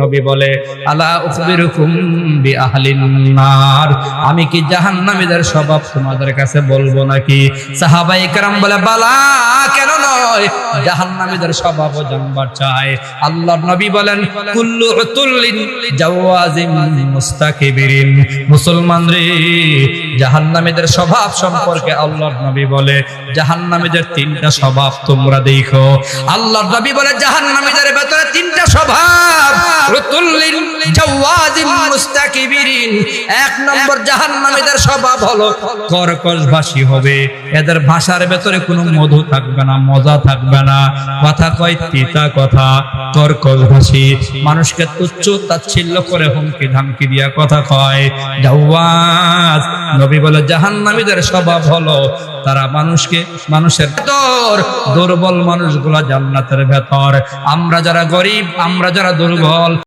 নবী বলে আলা উখবিরুকুম বিআহলিন নার, আমি কি জাহান্নামীদের স্বভাব তোমাদের কাছে বলবো নাকি? সাহাবায়ে কেরাম বলে বালা, কেন নয়, জাহান্নামীদের স্বভাবও জানবার চাই। আল্লাহর নবী বলেন কুল্লু উতুল্লিন জাওয়াজিম মুস্তাকিবিরিন, মুসলমান রে, জাহান্নামীদের স্বভাব সম্পর্কে আল্লাহর নবী বলে জাহান্নামীদের তিনটা স্বভাব তোমরা দেখো। আল্লাহর নবী বলে জাহান্নামীদের ভেতরে তিনটা স্বভাব। এক নম্বর জাহান্নামীদের স্বভাব হলো কর্কশভাষী হবে। এদের ভাষার ভেতরে কোনো মধু থাকবে না, মজা থাকবে না, কথা কয় তিতা কথা, কর্কশভাষী, মানুষকে তুচ্ছ তাচ্ছিল্য করে হুমকি ধামকি দিয়া কথা কয়। জাওয়াজ, নবী বলে জাহান্নামীদের স্বভাব হলো তারা মানুষের ভেতর দুর্বল মানুষগুলা জান্নাতের ভেতর। আমরা যারা গরিব, আমরা যারা দুর্বল,